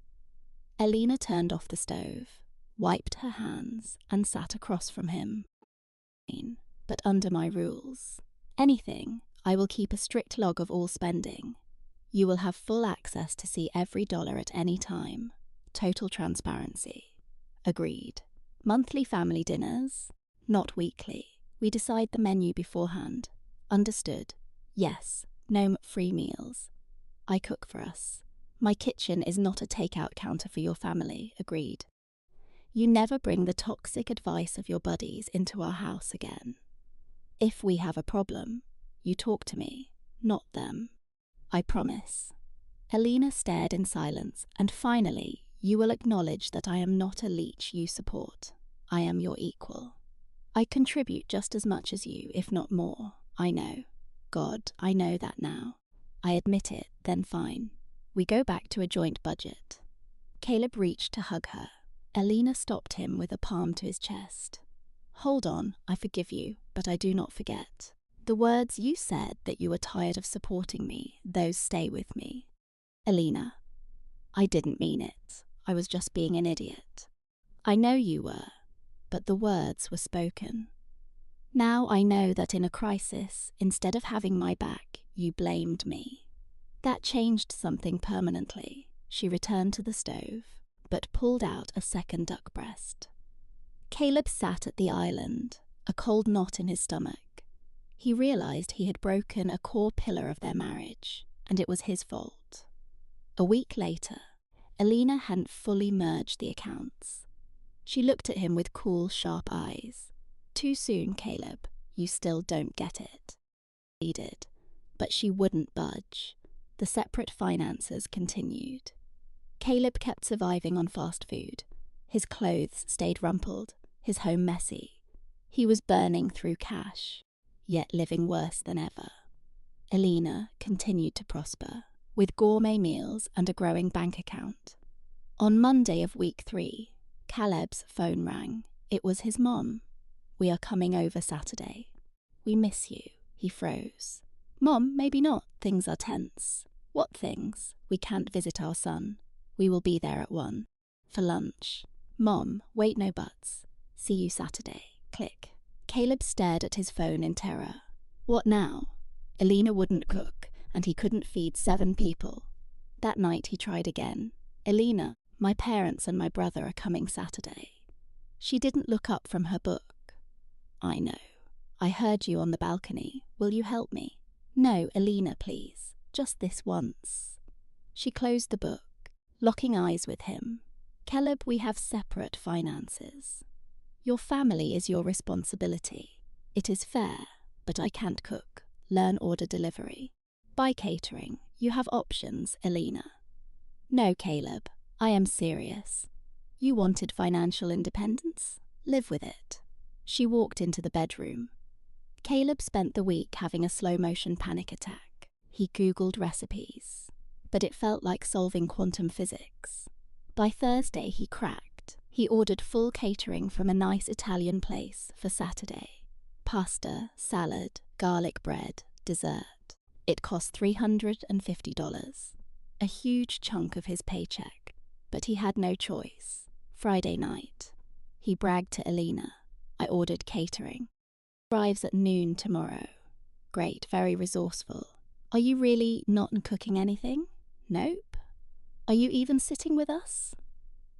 [SPEAKER 2] Alina turned off the stove, wiped her hands, and sat across from him. "But under my rules. Anything, I will keep a strict log of all spending. You will have full access to see every dollar at any time. Total transparency." Agreed. Monthly family dinners? Not weekly. We decide the menu beforehand. Understood. Yes. No free meals. I cook for us. My kitchen is not a takeout counter for your family. Agreed. You never bring the toxic advice of your buddies into our house again. If we have a problem, you talk to me, not them. I promise. Alina stared in silence, and finally, "You will acknowledge that I am not a leech you support. I am your equal. I contribute just as much as you, if not more. I know. God, I know that now. I admit it, then fine. We go back to a joint budget." Caleb reached to hug her. Alina stopped him with a palm to his chest. "Hold on, I forgive you, but I do not forget. The words you said that you were tired of supporting me, those stay with me. Alina, I didn't mean it. I was just being an idiot. I know you were, but the words were spoken. Now I know that in a crisis, instead of having my back, you blamed me. That changed something permanently. She returned to the stove, but pulled out a second duck breast. Caleb sat at the island, a cold knot in his stomach. He realized he had broken a core pillar of their marriage, and it was his fault. A week later, Alina hadn't fully merged the accounts. She looked at him with cool, sharp eyes. Too soon, Caleb. You still don't get it. He did, but she wouldn't budge. The separate finances continued. Caleb kept surviving on fast food. His clothes stayed rumpled, his home messy. He was burning through cash, yet living worse than ever. Alina continued to prosper, with gourmet meals and a growing bank account. On Monday of week 3, Caleb's phone rang. It was his mom. "We are coming over Saturday. We miss you." He froze. "Mom, maybe not. Things are tense." "What things?" "We can't visit our son. We will be there at 1. For lunch." "Mom, wait, no buts. See you Saturday." Click. Caleb stared at his phone in terror. What now? Alina wouldn't cook, and he couldn't feed 7 people. That night he tried again. "Alina, my parents and my brother are coming Saturday." She didn't look up from her book. "I know. I heard you on the balcony. Will you help me?" "No, Alina, please. Just this once." She closed the book, locking eyes with him. "Caleb, we have separate finances. Your family is your responsibility. It is fair, but I can't cook. Learn order delivery. Buy catering. You have options, Alina." "No, Caleb. I am serious. You wanted financial independence? Live with it." She walked into the bedroom. Caleb spent the week having a slow-motion panic attack. He Googled recipes, but it felt like solving quantum physics. By Thursday, he cracked. He ordered full catering from a nice Italian place for Saturday. Pasta, salad, garlic bread, dessert. It cost $350, a huge chunk of his paycheck, but he had no choice. Friday night, he bragged to Alina, "I ordered catering. Arrives at noon tomorrow." "Great, very resourceful. Are you really not cooking anything?" "Nope." "Are you even sitting with us?"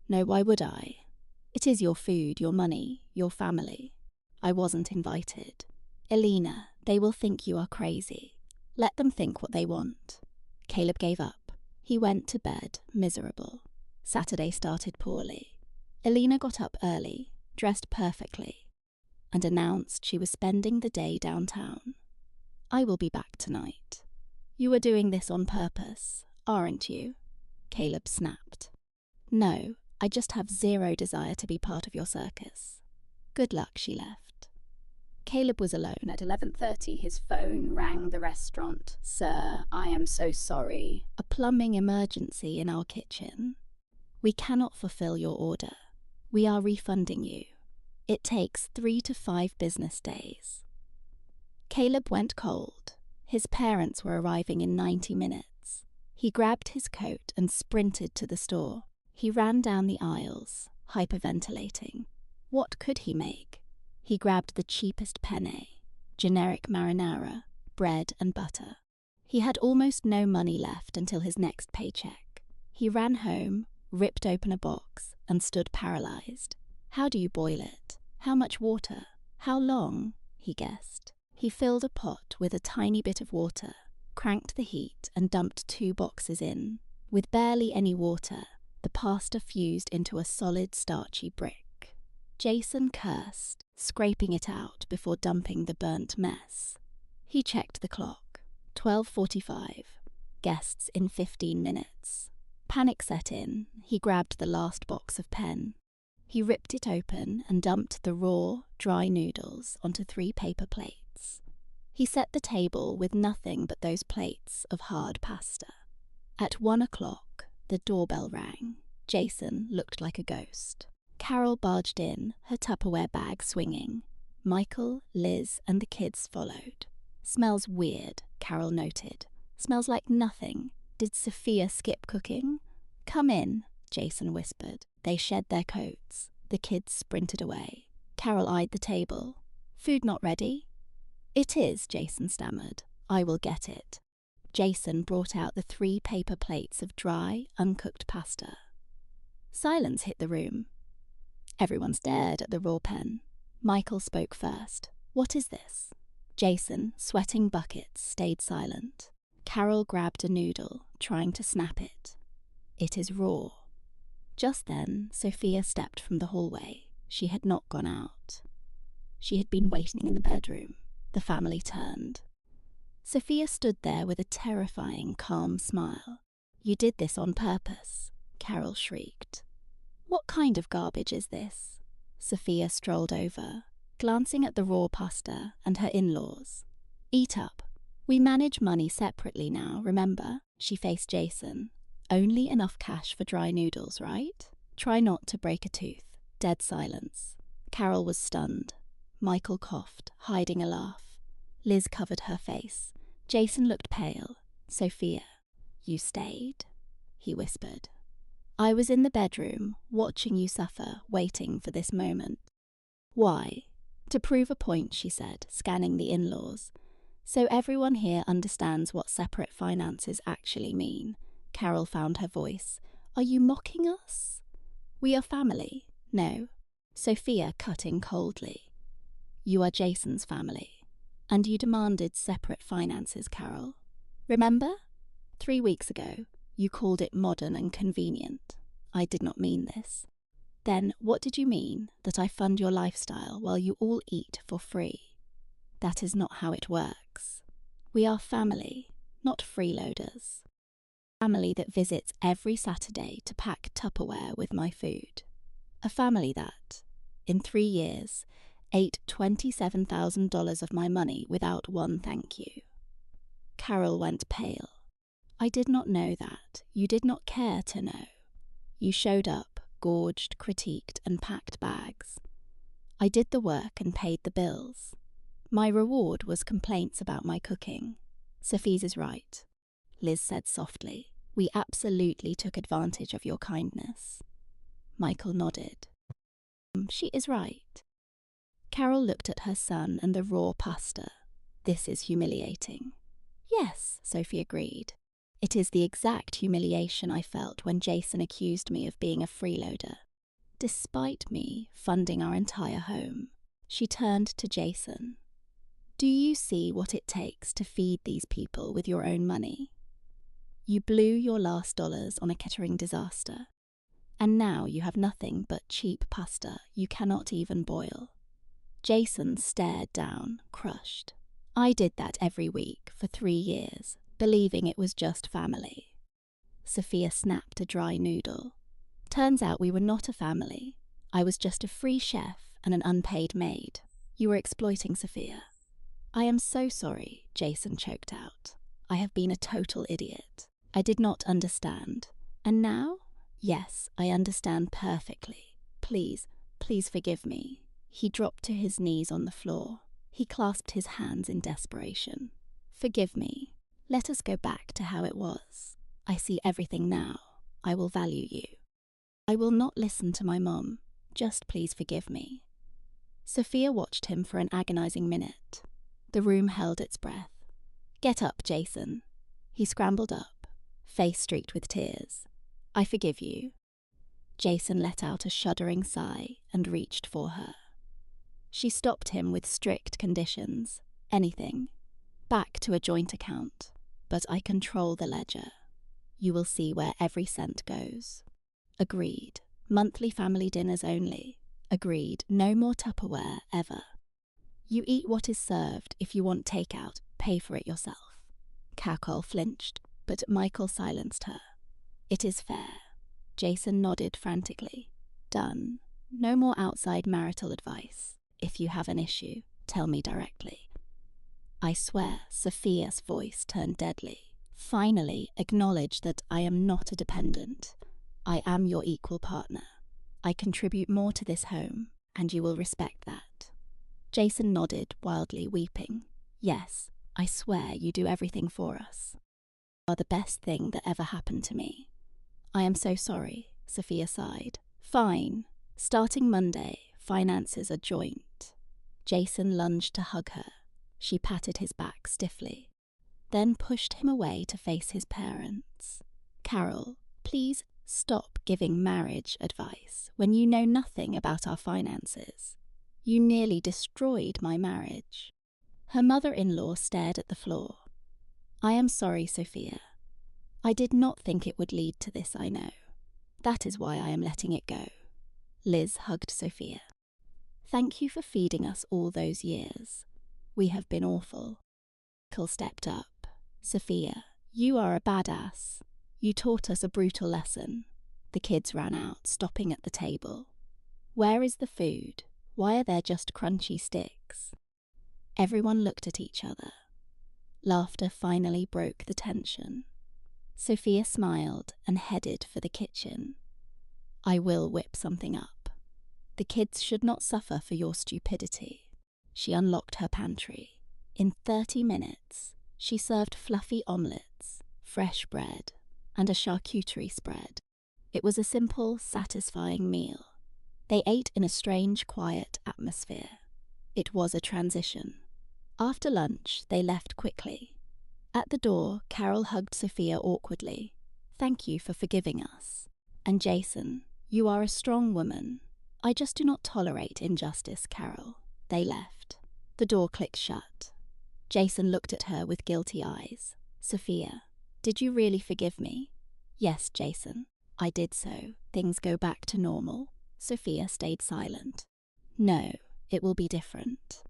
[SPEAKER 2] "No, why would I? It is your food, your money, your family. I wasn't invited." "Alina, they will think you are crazy. Let them think what they want." Caleb gave up. He went to bed, miserable. Saturday started poorly. Alina got up early, dressed perfectly, and announced she was spending the day downtown. "I will be back tonight." "You are doing this on purpose, aren't you?" Caleb snapped. "No, I just have zero desire to be part of your circus." "Good luck," she left. Caleb was alone. At 11:30, his phone rang the restaurant. "Sir, I am so sorry. A plumbing emergency in our kitchen. We cannot fulfill your order. We are refunding you. It takes 3 to 5 business days." Caleb went cold. His parents were arriving in 90 minutes. He grabbed his coat and sprinted to the store. He ran down the aisles, hyperventilating. What could he make? He grabbed the cheapest penne, generic marinara, bread and butter. He had almost no money left until his next paycheck. He ran home, ripped open a box, and stood paralyzed. How do you boil it? How much water? How long? He guessed. He filled a pot with a tiny bit of water, cranked the heat, and dumped 2 boxes in. With barely any water, the pasta fused into a solid, starchy brick. Jason cursed, scraping it out before dumping the burnt mess. He checked the clock. 12:45. Guests in 15 minutes. Panic set in. He grabbed the last box of pen. He ripped it open and dumped the raw, dry noodles onto 3 paper plates. He set the table with nothing but those plates of hard pasta. At 1 o'clock, the doorbell rang. Jason looked like a ghost. Carol barged in, her Tupperware bag swinging. Michael, Liz, and the kids followed. "Smells weird," Carol noted. "Smells like nothing. Did Sophia skip cooking?" "Come in," Jason whispered. They shed their coats. The kids sprinted away. Carol eyed the table. Food not ready? It is, Jason stammered. I will get it. Jason brought out the 3 paper plates of dry, uncooked pasta. Silence hit the room. Everyone stared at the raw pen. Michael spoke first. What is this? Jason, sweating buckets, stayed silent. Carol grabbed a noodle, trying to snap it. It is raw. Just then, Sophia stepped from the hallway. She had not gone out. She had been waiting in the bedroom. The family turned. Sophia stood there with a terrifying, calm smile. You did this on purpose, Carol shrieked. What kind of garbage is this? Sophia strolled over, glancing at the raw pasta and her in-laws. Eat up. We manage money separately now, remember? She faced Jason. Only enough cash for dry noodles, right? Try not to break a tooth. Dead silence. Carol was stunned. Michael coughed, hiding a laugh. Liz covered her face. Jason looked pale. Sophia, you stayed? He whispered. I was in the bedroom, watching you suffer, waiting for this moment. Why? To prove a point, she said, scanning the in-laws. So everyone here understands what separate finances actually mean. Carol found her voice. Are you mocking us? We are family. No. Sophia cut in coldly. You are Jason's family. And you demanded separate finances, Carol. Remember? 3 weeks ago, you called it modern and convenient. I did not mean this. Then what did you mean, that I fund your lifestyle while you all eat for free? That is not how it works. We are family, not freeloaders. Family that visits every Saturday to pack Tupperware with my food. A family that, in 3 years, ate $27,000 of my money without one thank you. Carol went pale. I did not know that. You did not care to know. You showed up, gorged, critiqued, and packed bags. I did the work and paid the bills. My reward was complaints about my cooking. Sophie's is right, Liz said softly. We absolutely took advantage of your kindness. Michael nodded. She is right. Carol looked at her son and the raw pasta. This is humiliating. Yes, Sophie agreed. It is the exact humiliation I felt when Jason accused me of being a freeloader. Despite me funding our entire home, she turned to Jason. Do you see what it takes to feed these people with your own money? You blew your last dollars on a catering disaster, and now you have nothing but cheap pasta you cannot even boil. Jason stared down, crushed. I did that every week for 3 years, believing it was just family. Sophia snapped a dry noodle. Turns out we were not a family. I was just a free chef and an unpaid maid. You were exploiting Sophia. I am so sorry, Jason choked out. I have been a total idiot. I did not understand. And now? Yes, I understand perfectly. Please, please forgive me. He dropped to his knees on the floor. He clasped his hands in desperation. Forgive me. Let us go back to how it was. I see everything now. I will value you. I will not listen to my mom. Just please forgive me. Sophia watched him for an agonizing minute. The room held its breath. Get up, Jason. He scrambled up, face streaked with tears. I forgive you. Jason let out a shuddering sigh and reached for her. She stopped him with strict conditions. Anything. Back to a joint account. But I control the ledger. You will see where every cent goes. Agreed. Monthly family dinners only. Agreed. No more Tupperware, ever. You eat what is served. If you want takeout, pay for it yourself. Carol flinched, but Michael silenced her. It is fair. Jason nodded frantically. Done. No more outside marital advice. If you have an issue, tell me directly. I swear, Sophia's voice turned deadly. Finally, acknowledge that I am not a dependent. I am your equal partner. I contribute more to this home, and you will respect that. Jason nodded, wildly weeping. Yes, I swear you do everything for us. You are the best thing that ever happened to me. I am so sorry, Sophia sighed. Fine. Starting Monday, Finances are joint. Jason lunged to hug her. She patted his back stiffly, then pushed him away to face his parents. Carol, please stop giving marriage advice when you know nothing about our finances. You nearly destroyed my marriage. Her mother-in-law stared at the floor. I am sorry, Sophia. I did not think it would lead to this, I know. That is why I am letting it go. Liz hugged Sophia. Thank you for feeding us all those years. We have been awful. Michael stepped up. Sophia, you are a badass. You taught us a brutal lesson. The kids ran out, stopping at the table. Where is the food? Why are there just crunchy sticks? Everyone looked at each other. Laughter finally broke the tension. Sophia smiled and headed for the kitchen. I will whip something up. The kids should not suffer for your stupidity. She unlocked her pantry. In 30 minutes, she served fluffy omelettes, fresh bread, and a charcuterie spread. It was a simple, satisfying meal. They ate in a strange, quiet atmosphere. It was a transition. After lunch, they left quickly. At the door, Carol hugged Sophia awkwardly. Thank you for forgiving us. And Jason, you are a strong woman. I just do not tolerate injustice, Carol. They left. The door clicked shut. Jason looked at her with guilty eyes. Sophia, did you really forgive me? Yes, Jason, I did so. Things go back to normal. Sophia stayed silent. No, it will be different.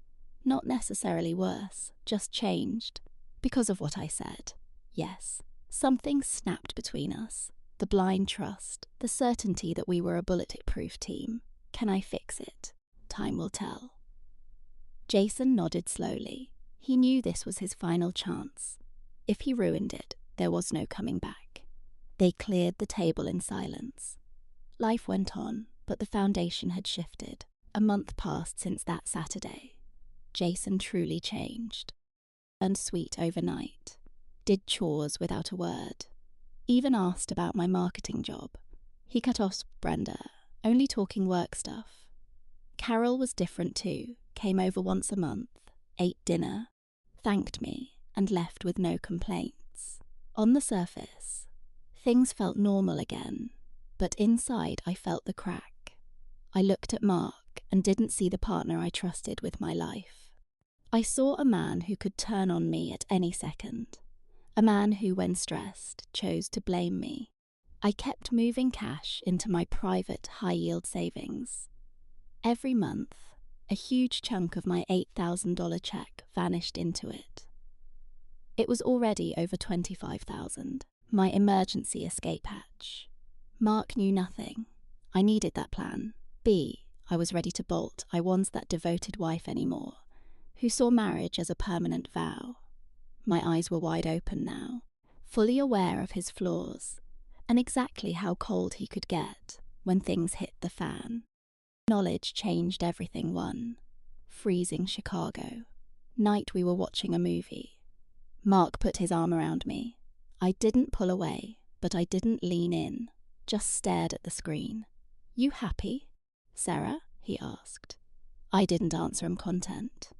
[SPEAKER 2] Not necessarily worse, just changed. Because of what I said. Yes, something snapped between us. The blind trust, the certainty that we were a bulletproof team. Can I fix it? Time will tell. Jason nodded slowly. He knew this was his final chance. If he ruined it, there was no coming back. They cleared the table in silence. Life went on, but the foundation had shifted. A month passed since that Saturday. Jason truly changed. Turned sweet overnight. Did chores without a word. Even asked about my marketing job. He cut off Brenda, only talking work stuff. Carol was different too. Came over once a month, ate dinner, thanked me, and left with no complaints. On the surface, things felt normal again, but inside I felt the crack. I looked at Mark and didn't see the partner I trusted with my life. I saw a man who could turn on me at any second. A man who, when stressed, chose to blame me. I kept moving cash into my private high-yield savings. Every month, a huge chunk of my $8,000 check vanished into it. It was already over $25,000, my emergency escape hatch. Mark knew nothing. I needed that plan. I was ready to bolt. I wasn't that devoted wife anymore, who saw marriage as a permanent vow. My eyes were wide open now, fully aware of his flaws, and exactly how cold he could get when things hit the fan. Knowledge changed everything. Freezing Chicago. Night we were watching a movie. Mark put his arm around me. I didn't pull away, but I didn't lean in, just stared at the screen. You happy, Sarah? He asked. I didn't answer him content.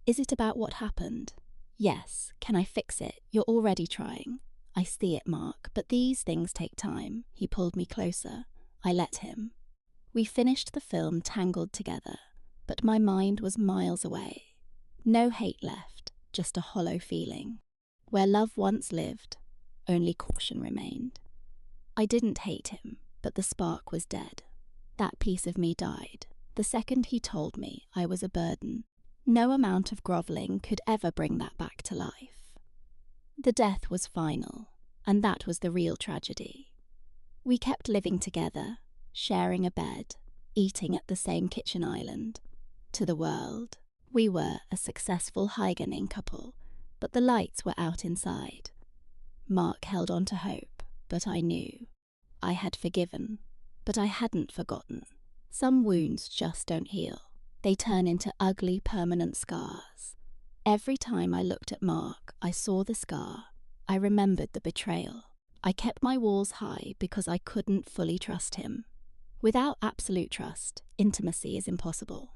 [SPEAKER 2] Is it about what happened? Yes. Can I fix it? You're already trying. I see it, Mark, but these things take time. He pulled me closer. I let him. We finished the film tangled together, but my mind was miles away. No hate left, just a hollow feeling. Where love once lived, only caution remained. I didn't hate him, but the spark was dead. That piece of me died the second he told me I was a burden. No amount of grovelling could ever bring that back to life. The death was final, and that was the real tragedy. We kept living together, sharing a bed, eating at the same kitchen island. To the world, we were a successful Huygening couple, but the lights were out inside. Mark held on to hope, but I knew. I had forgiven, but I hadn't forgotten. Some wounds just don't heal. They turn into ugly, permanent scars. Every time I looked at Mark, I saw the scar. I remembered the betrayal. I kept my walls high because I couldn't fully trust him. Without absolute trust, intimacy is impossible.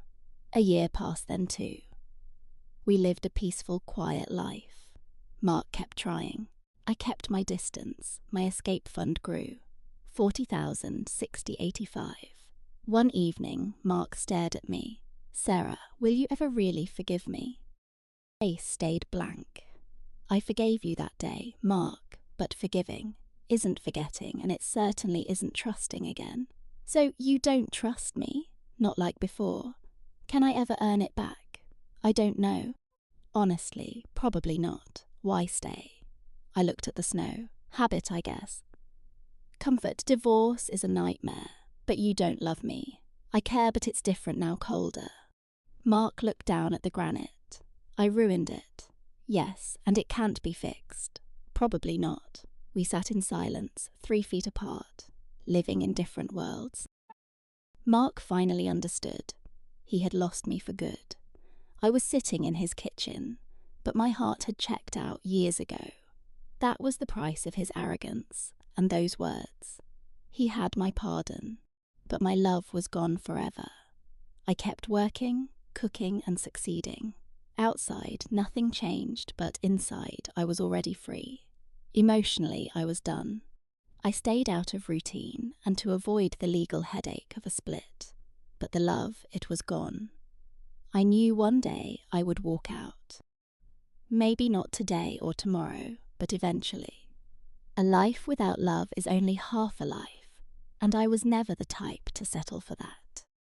[SPEAKER 2] A year passed then too. We lived a peaceful, quiet life. Mark kept trying. I kept my distance. My escape fund grew. 40,000, 60, 85. One evening, Mark stared at me. "Sarah, will you ever really forgive me?" My face stayed blank. "I forgave you that day, Mark, but forgiving isn't forgetting, and it certainly isn't trusting again. So you don't trust me? Not like before. Can I ever earn it back? I don't know. Honestly, probably not. Why stay?" I looked at the snow. Habit, I guess. "Comfort, divorce is a nightmare. But you don't love me. I care, but it's different now, colder." Mark looked down at the granite. "I ruined it." "Yes, and it can't be fixed." "Probably not." We sat in silence, 3 feet apart, living in different worlds. Mark finally understood. He had lost me for good. I was sitting in his kitchen, but my heart had checked out years ago. That was the price of his arrogance and those words. He had my pardon, but my love was gone forever. I kept working, cooking, and succeeding. Outside, nothing changed, but inside, I was already free. Emotionally, I was done. I stayed out of routine and to avoid the legal headache of a split. But the love, it was gone. I knew one day I would walk out. Maybe not today or tomorrow, but eventually. A life without love is only half a life, and I was never the type to settle for that.